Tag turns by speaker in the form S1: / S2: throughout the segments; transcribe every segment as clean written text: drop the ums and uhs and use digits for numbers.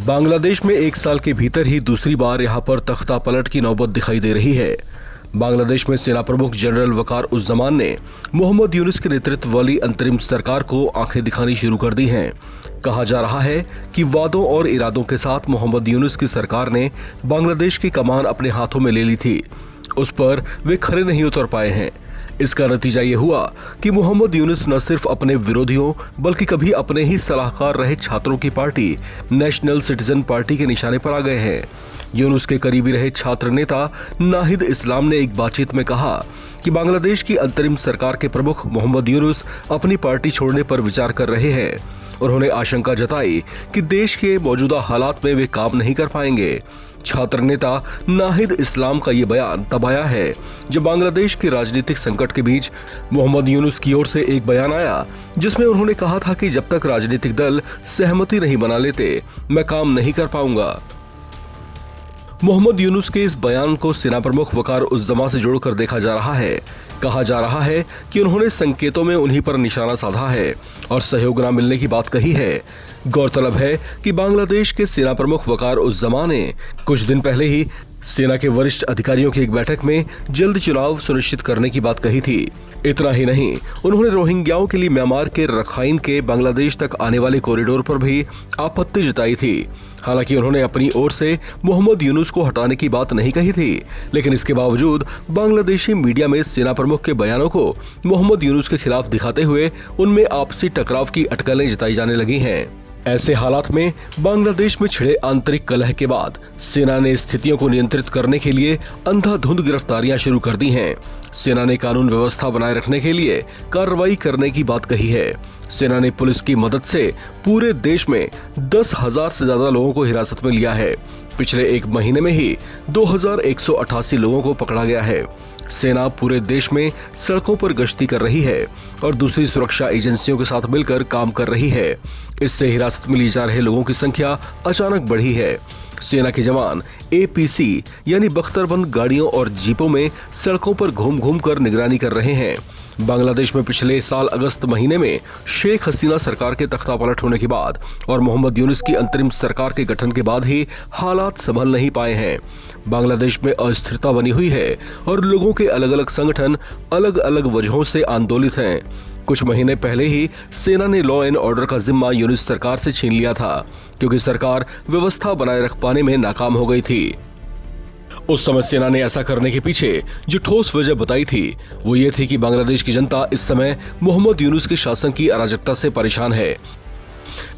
S1: बांग्लादेश में एक साल के भीतर ही दूसरी बार यहां पर तख्ता पलट की नौबत दिखाई दे रही है। बांग्लादेश में सेना प्रमुख जनरल वकार उज़्ज़मान ने मोहम्मद यूनुस के नेतृत्व वाली अंतरिम सरकार को आंखें दिखानी शुरू कर दी हैं। कहा जा रहा है कि वादों और इरादों के साथ मोहम्मद यूनुस की सरकार ने बांग्लादेश की कमान अपने हाथों में ले ली थी, उस पर वे खरे नहीं उतर पाए हैं। इसका नतीजा ये हुआ कि मोहम्मद यूनुस न सिर्फ अपने विरोधियों बल्कि कभी अपने ही सलाहकार रहे छात्रों की पार्टी नेशनल सिटीजन पार्टी के निशाने पर आ गए हैं। यूनुस के करीबी रहे छात्र नेता नाहिद इस्लाम ने एक बातचीत में कहा कि बांग्लादेश की अंतरिम सरकार के प्रमुख मोहम्मद यूनुस अपनी पार्टी छोड़ने पर विचार कर रहे हैं। उन्होंने आशंका जताई कि देश के मौजूदा हालात में वे काम नहीं कर पाएंगे। छात्र नेता नाहिद इस्लाम का ये बयान तब आया है जब बांग्लादेश के राजनीतिक संकट के बीच मोहम्मद यूनुस की ओर से एक बयान आया, जिसमें उन्होंने कहा था कि जब तक राजनीतिक दल सहमति नहीं बना लेते, मैं काम नहीं कर पाऊंगा। मोहम्मद यूनुस के इस बयान को सेना प्रमुख वकार उज़्ज़मान से जोड़कर देखा जा रहा है। कहा जा रहा है कि उन्होंने संकेतों में उन्हीं पर निशाना साधा है और सहयोग न मिलने की बात कही है। गौरतलब है कि बांग्लादेश के सेना प्रमुख वकार उज़्ज़मान ने कुछ दिन पहले ही सेना के वरिष्ठ अधिकारियों की एक बैठक में जल्द चुनाव सुनिश्चित करने की बात कही थी। इतना ही नहीं, उन्होंने रोहिंग्याओं के लिए म्यांमार के रखाइन के बांग्लादेश तक आने वाले कॉरिडोर पर भी आपत्ति जताई थी। हालांकि उन्होंने अपनी ओर से मोहम्मद यूनुस को हटाने की बात नहीं कही थी, लेकिन इसके बावजूद बांग्लादेशी मीडिया में सेना प्रमुख के बयानों को मोहम्मद यूनुस के खिलाफ दिखाते हुए उनमें आपसी टकराव की अटकलें जताई जाने लगी हैं। ऐसे हालात में बांग्लादेश में छिड़े आंतरिक कलह के बाद सेना ने स्थितियों को नियंत्रित करने के लिए अंधाधुंध गिरफ्तारियां शुरू कर दी हैं। सेना ने कानून व्यवस्था बनाए रखने के लिए कार्रवाई करने की बात कही है। सेना ने पुलिस की मदद से पूरे देश में 10,000 से ज्यादा लोगों को हिरासत में लिया है। पिछले एक महीने में ही 2,188 लोगों को पकड़ा गया है। सेना पूरे देश में सड़कों पर गश्ती कर रही है और दूसरी सुरक्षा एजेंसियों के साथ मिलकर काम कर रही है। इससे हिरासत में लिए जा रहे लोगों की संख्या अचानक बढ़ी है। सेना के जवान APC यानी बख्तरबंद गाड़ियों और जीपों में सड़कों पर घूम घूम कर निगरानी कर रहे हैं। बांग्लादेश में पिछले साल अगस्त महीने में शेख हसीना सरकार के तख्ता पलट होने के बाद और मोहम्मद यूनुस की अंतरिम सरकार के गठन के बाद ही हालात संभल नहीं पाए हैं। बांग्लादेश में अस्थिरता बनी हुई है और लोगों के अलग अलग संगठन अलग अलग वजहों से आंदोलित हैं। कुछ महीने पहले ही सेना ने लॉ एंड ऑर्डर का जिम्मा यूनुस सरकार से छीन लिया था, क्योंकि सरकार व्यवस्था बनाए रख पाने में नाकाम हो गई थी। उस समय सेना ने ऐसा करने के पीछे जो ठोस वजह बताई थी वो ये थी कि बांग्लादेश की जनता इस समय मोहम्मद यूनुस के शासन की अराजकता से परेशान है।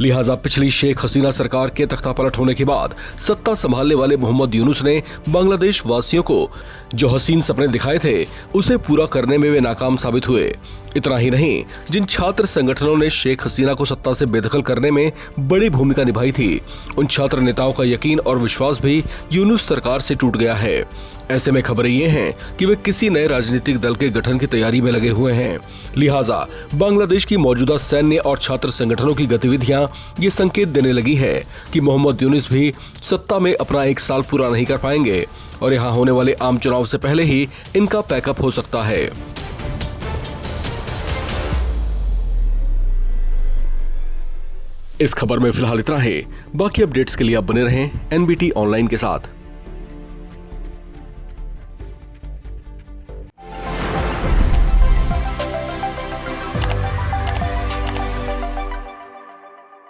S1: लिहाजा पिछली शेख हसीना सरकार के तख्ता पलट होने के बाद सत्ता संभालने वाले मोहम्मद यूनुस ने बांग्लादेश वासियों को जो हसीन सपने दिखाए थे उसे पूरा करने में वे नाकाम साबित हुए। इतना ही नहीं, जिन छात्र संगठनों ने शेख हसीना को सत्ता से बेदखल करने में बड़ी भूमिका निभाई थी, उन छात्र नेताओं का यकीन और विश्वास भी यूनुस सरकार से टूट गया है। ऐसे में खबरें ये हैं कि वे किसी नए राजनीतिक दल के गठन की तैयारी में लगे हुए हैं। लिहाजा बांग्लादेश की मौजूदा सैन्य और छात्र संगठनों की गतिविधियां ये संकेत देने लगी है कि मोहम्मद यूनुस भी सत्ता में अपना एक साल पूरा नहीं कर पाएंगे और यहाँ होने वाले आम चुनाव से पहले ही इनका पैकअप हो सकता है। इस खबर में फिलहाल इतना है। बाकी अपडेट्स के लिए आप बने रहें NBT ऑनलाइन के साथ।